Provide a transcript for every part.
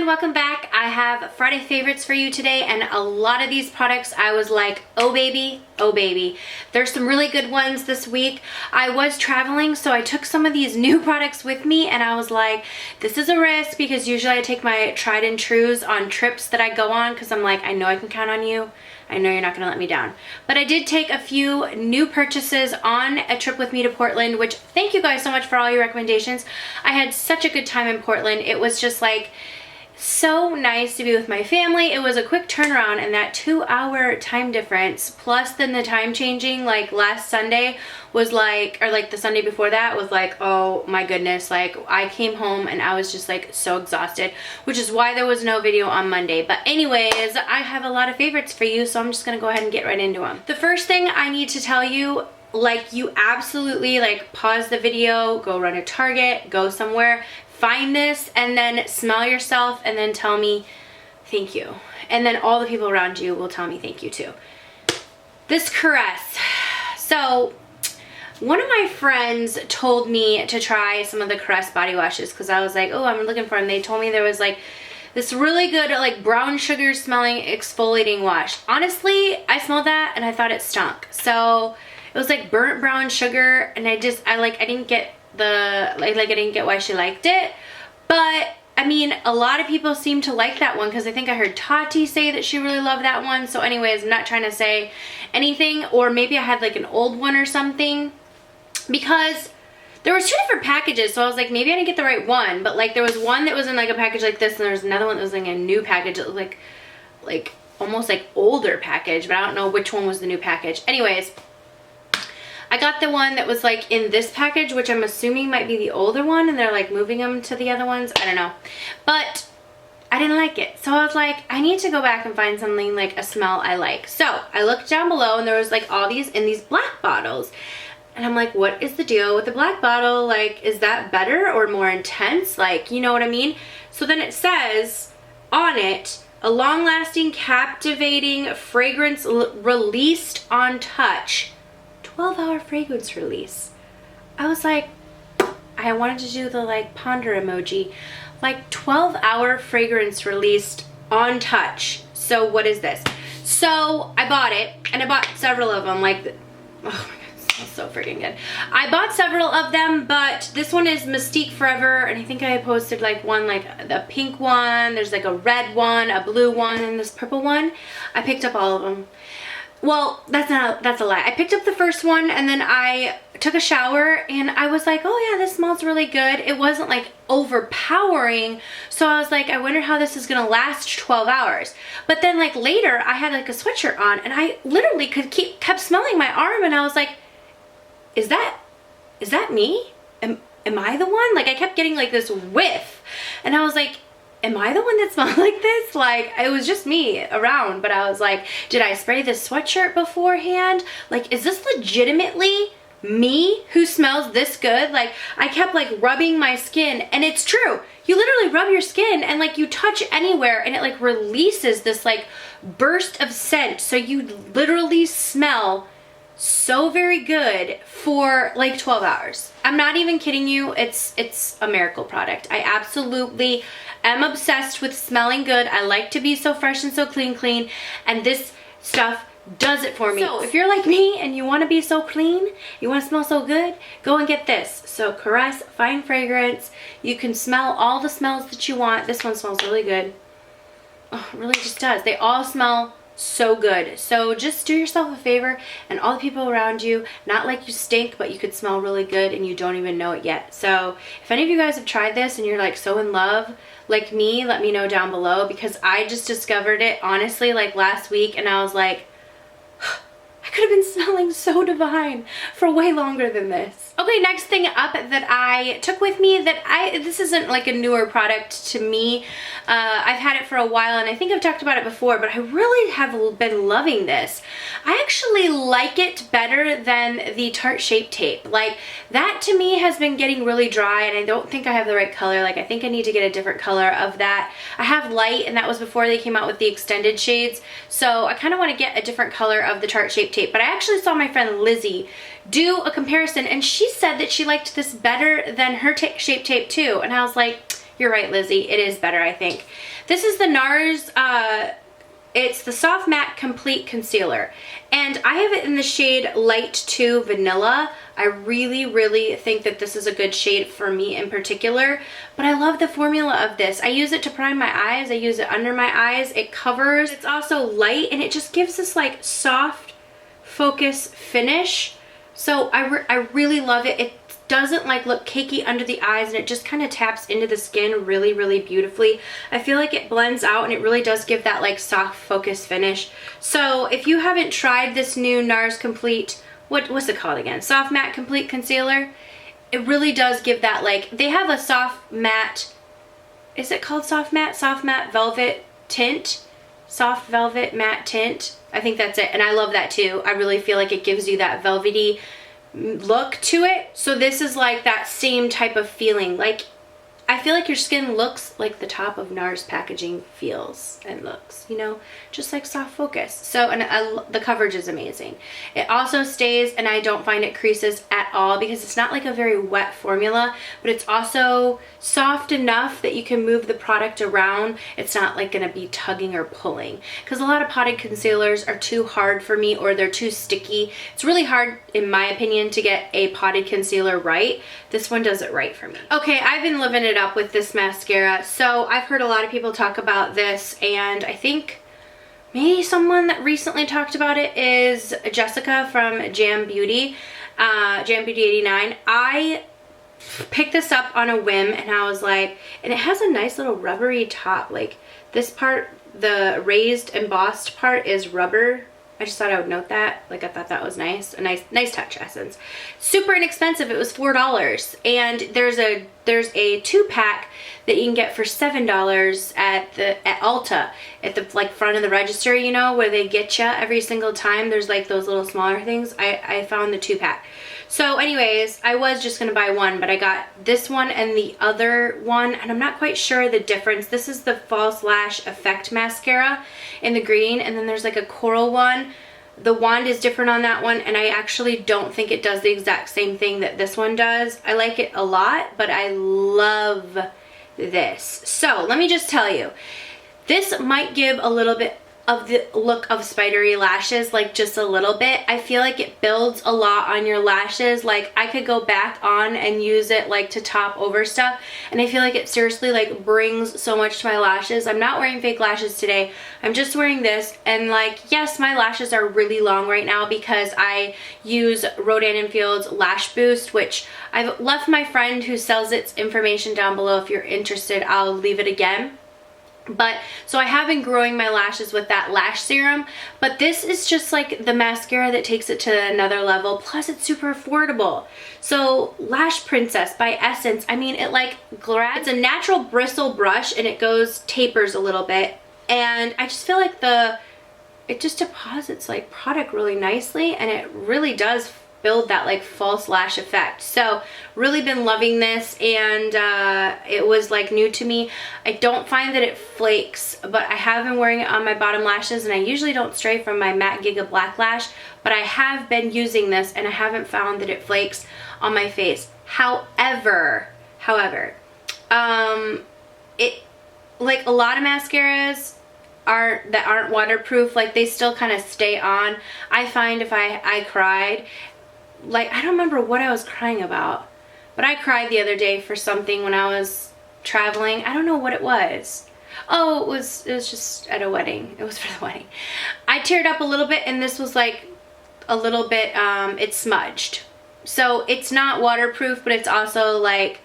friend, welcome back. I have Friday favorites for you today, and a lot of these products I was like, oh baby, oh baby. There's some really good ones this week. I was traveling, so I took some of these new products with me, and I was like, this is a risk because usually I take my tried and trues on trips that I go on because I'm like, I know I can count on you. I know you're not gonna let me down. But I did take a few new purchases on a trip with me to Portland, which thank you guys so much for all your recommendations. I had such a good time in Portland. It was just like so nice to be with my family. It was a quick turnaround, and that 2-hour time difference plus then the time changing like last Sunday was like, or like the Sunday before that was like, oh my goodness, like I came home and I was just like so exhausted, which is why there was no video on Monday. But anyways, I have a lot of favorites for you, so I'm just gonna go ahead and get right into them. The first thing I need to tell you, like, you absolutely like pause the video, go run a Target, go somewhere, find this, and then smell yourself and then tell me thank you. And then all the people around you will tell me thank you too. This Caresse. So one of my friends told me to try some of the Caresse body washes because I was like, oh, I'm looking for them. They told me there was like this really good like brown sugar smelling exfoliating wash. Honestly, I smelled that and I thought it stunk. So it was like burnt brown sugar, and I didn't get I didn't get why she liked it. But I mean, a lot of people seem to like that one because I think I heard Tati say that she really loved that one. So anyways, I'm not trying to say anything, or maybe I had like an old one or something, because there was 2 different packages, so I was like, maybe I didn't get the right one. But like there was one that was in like a package like this, and there was another one that was like a new package. It was like almost like older package, but I don't know which one was the new package. Anyways, I got the one that was like in this package, which I'm assuming might be the older one, and they're like moving them to the other ones. I don't know. But I didn't like it. So I was like, I need to go back and find something like a smell I like. So I looked down below, and there was like all these in these black bottles. And I'm like, what is the deal with the black bottle? Like, is that better or more intense? Like, you know what I mean? So then it says on it, a long-lasting, captivating fragrance released on touch. 12-hour fragrance release. I was like, I wanted to do the like ponder emoji. Like 12-hour fragrance released on touch. So what is this? So I bought it, and I bought several of them. Like, oh my god, it smells so freaking good. I bought several of them, but this one is Mystique Forever, and I think I posted like one, like the pink one, there's like a red one, a blue one, and this purple one. I picked up all of them. Well, that's a lie. I picked up the first one, and then I took a shower, and I was like, oh yeah, this smells really good. It wasn't like overpowering, so I was like, I wonder how this is gonna last 12 hours. But then like later, I had like a sweatshirt on, and I literally kept smelling my arm, and I was like, is that me? Am I the one? Like, I kept getting like this whiff, and I was like, am I the one that smelled like this? Like, it was just me around, but I was like, did I spray this sweatshirt beforehand? Like, is this legitimately me who smells this good? Like, I kept like rubbing my skin, and it's true. You literally rub your skin and like you touch anywhere, and it like releases this like burst of scent. So you literally smell so very good for like 12 hours. I'm not even kidding you. It's a miracle product. I absolutely am obsessed with smelling good. I like to be so fresh and so clean, and this stuff does it for me. So if you're like me and you want to be so clean, you want to smell so good, go and get this. So Caresse Fine Fragrance. You can smell all the smells that you want. This one smells really good. Oh, it really just does. They all smell so good. So just do yourself a favor, and all the people around you, not like you stink, but you could smell really good and you don't even know it yet. So if any of you guys have tried this and you're like so in love like me, let me know down below, because I just discovered it honestly like last week, and I was like, I could have been smelling so divine for way longer than this. Okay, next thing up that I took with me this isn't like a newer product to me. I've had it for a while, and I think I've talked about it before, but I really have been loving this. I actually like it better than the Tarte Shape Tape. Like, that to me has been getting really dry, and I don't think I have the right color. Like, I think I need to get a different color of that. I have light, and that was before they came out with the extended shades. So I kind of want to get a different color of the Tarte Shape Tape. But I actually saw my friend Lizzie do a comparison, and she said that she liked this better than her Shape Tape too. And I was like, you're right, Lizzie. It is better, I think. This is the Nars, it's the Soft Matte Complete Concealer. And I have it in the shade Light 2 Vanilla. I really, really think that this is a good shade for me in particular. But I love the formula of this. I use it to prime my eyes. I use it under my eyes. It covers. It's also light, and it just gives this like soft focus finish. So I really love it. It doesn't like look cakey under the eyes, and it just kind of taps into the skin really, really beautifully. I feel like it blends out, and it really does give that like soft focus finish. So if you haven't tried this new Nars Complete, what's it called again? Soft Matte Complete Concealer. It really does give that like, they have a soft matte, is it called soft matte? Soft matte velvet tint. Soft velvet matte tint. I think that's it, and I love that too. I really feel like it gives you that velvety look to it. So this is like that same type of feeling. Like, I feel like your skin looks like the top of Nars packaging feels and looks, you know, just like soft focus. So, and the coverage is amazing. It also stays, and I don't find it creases at all because it's not like a very wet formula, but it's also soft enough that you can move the product around. It's not like gonna be tugging or pulling, because a lot of potted concealers are too hard for me, or they're too sticky. It's really hard, in my opinion, to get a potted concealer right. This one does it right for me. Okay, I've been living it up with this mascara. So I've heard a lot of people talk about this, and I think maybe someone that recently talked about it is Jessica from Jam Beauty, Jam Beauty 89. I picked this up on a whim, and I was like, and it has a nice little rubbery top. Like this part, the raised embossed part is rubber. I just thought I would note that. Like, I thought that was nice. A nice touch, Essence. Super inexpensive. It was $4. And there's a 2-pack that you can get for $7 at Ulta, at the like front of the register, you know, where they get you every single time. There's like those little smaller things. I found the 2-pack. So anyways, I was just gonna buy one, but I got this one and the other one, and I'm not quite sure the difference. This is the False Lash Effect Mascara in the green, and then there's like a coral one. The wand is different on that one, and I actually don't think it does the exact same thing that this one does. I like it a lot, but I love this. So let me just tell you, this might give a little bit of the look of spidery lashes, like just a little bit. I feel like it builds a lot on your lashes. Like I could go back on and use it like to top over stuff, and I feel like it seriously like brings so much to my lashes. I'm not wearing fake lashes today. I'm just wearing this, and like, yes, my lashes are really long right now because I use Rodan & Field's Lash Boost, which I've left my friend who sells its information down below. If you're interested, I'll leave it again. But so I have been growing my lashes with that lash serum, but this is just like the mascara that takes it to another level. Plus it's super affordable. So Lash Princess by Essence, I mean, it like it's a natural bristle brush, and it tapers a little bit, and I just feel like it just deposits like product really nicely, and it really does build that like false lash effect. So really been loving this, and it was like new to me. I don't find that it flakes, but I have been wearing it on my bottom lashes, and I usually don't stray from my Matte Giga Black Lash, but I have been using this, and I haven't found that it flakes on my face. However, it, like a lot of mascaras that aren't waterproof, like they still kind of stay on. I find if I cried, like, I don't remember what I was crying about, but I cried the other day for something when I was traveling. I don't know what it was. Oh, it was just at a wedding. It was for the wedding. I teared up a little bit, and this was like a little bit, it smudged. So it's not waterproof, but it's also like,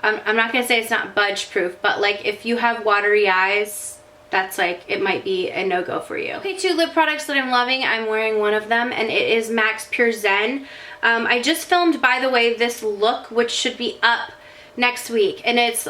I'm not gonna say it's not budge proof, but like if you have watery eyes, that's like, it might be a no-go for you. Okay, 2 lip products that I'm loving. I'm wearing one of them, and it is MAC's Pure Zen. I just filmed, by the way, this look, which should be up next week, and it's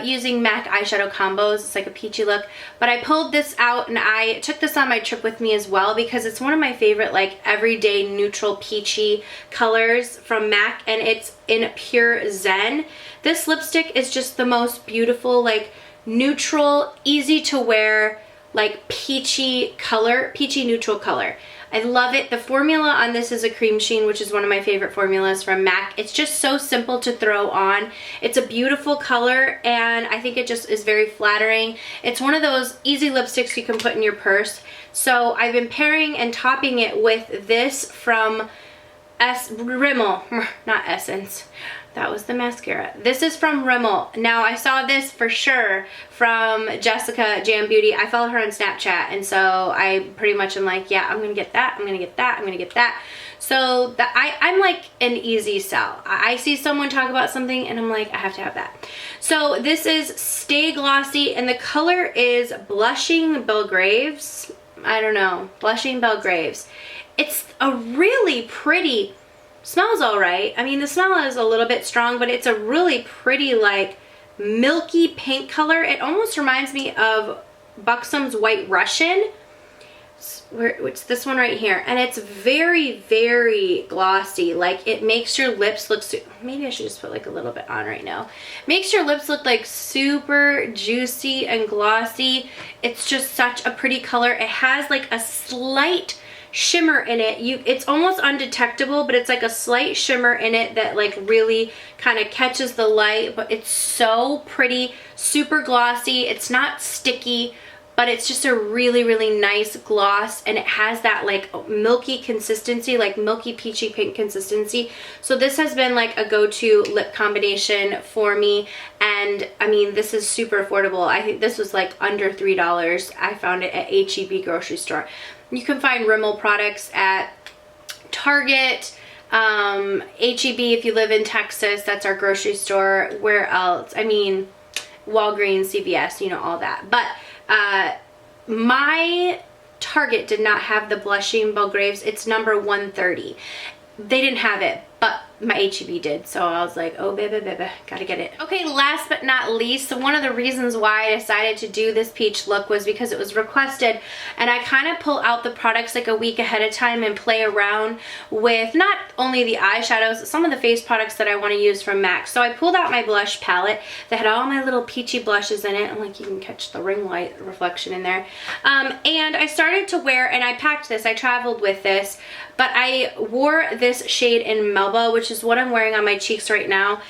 using MAC eyeshadow combos. It's like a peachy look, but I pulled this out, and I took this on my trip with me as well because it's one of my favorite like everyday neutral peachy colors from MAC, and it's in Pure Zen. This lipstick is just the most beautiful, like neutral, easy to wear, like peachy color, peachy neutral color. I love it. The formula on this is a cream sheen, which is one of my favorite formulas from MAC. It's just so simple to throw on. It's a beautiful color, and I think it just is very flattering. It's one of those easy lipsticks you can put in your purse. So I've been pairing and topping it with this from Rimmel, not Essence. That was the mascara. This is from Rimmel. Now, I saw this for sure from Jessica Jam Beauty. I follow her on Snapchat, and so I pretty much am like, yeah, I'm gonna get that, I'm gonna get that, I'm gonna get that. So I'm like an easy sell. I see someone talk about something and I'm like, I have to have that. So this is Stay Glossy, and the color is Blushing Belgraves. I don't know, Blushing Belgraves. It's a really pretty, smells all right. I mean, the smell is a little bit strong, but it's a really pretty, like, milky pink color. It almost reminds me of Buxom's White Russian. It's this one right here. And it's very, very glossy. Like, it makes your lips look, maybe I should just put like a little bit on right now. Makes your lips look like super juicy and glossy. It's just such a pretty color. It has like a slight shimmer in it. It's almost undetectable, but it's like a slight shimmer in it that like really kind of catches the light, but it's so pretty, super glossy. It's not sticky, but it's just a really, really nice gloss, and it has that like milky consistency, like milky peachy pink consistency. So this has been like a go-to lip combination for me, and I mean, this is super affordable. I think this was like under $3. I found it at HEB grocery store. You can find Rimmel products at Target, HEB if you live in Texas, that's our grocery store. Where else? I mean, Walgreens, CVS, you know, all that. But my Target did not have the Blushing Belgraves. It's number 130. They didn't have it, but my HEB did, so I was like, oh baby, gotta get it. Okay, last but not least, so one of the reasons why I decided to do this peach look was because it was requested, and I kind of pull out the products like a week ahead of time and play around with not only the eyeshadows, some of the face products that I want to use from MAC. So I pulled out my blush palette that had all my little peachy blushes in it, and like you can catch the ring light reflection in there, and I started to wear, and I packed this, I traveled with this, but I wore this shade in Melba, which is what I'm wearing on my cheeks right now.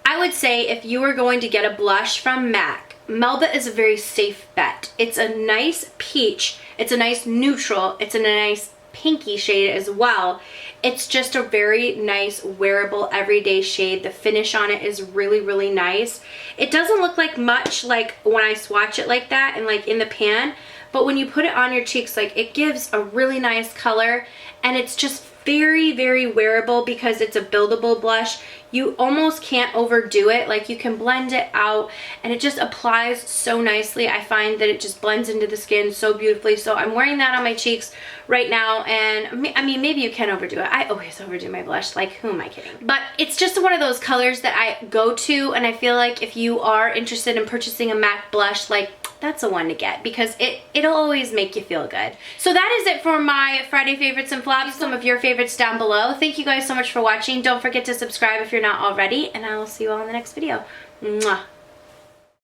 I would say if you were going to get a blush from MAC, Melba is a very safe bet. It's a nice peach, it's a nice neutral, it's a nice pinky shade as well. It's just a very nice wearable everyday shade. The finish on it is really, really nice. It doesn't look like much like when I swatch it like that and like in the pan, but when you put it on your cheeks, like it gives a really nice color, and it's just very, very wearable because it's a buildable blush. You almost can't overdo it. Like you can blend it out and it just applies so nicely. I find that it just blends into the skin so beautifully. So I'm wearing that on my cheeks right now, and I mean, maybe you can overdo it. I always overdo my blush. Like, who am I kidding? But it's just one of those colors that I go to, and I feel like if you are interested in purchasing a MAC blush, like that's a one to get because it'll always make you feel good. So that is it for my Friday favorites and flops. Some of your favorites down below. Thank you guys so much for watching. Don't forget to subscribe if you're not already, and I will see you all in the next video. Mwah.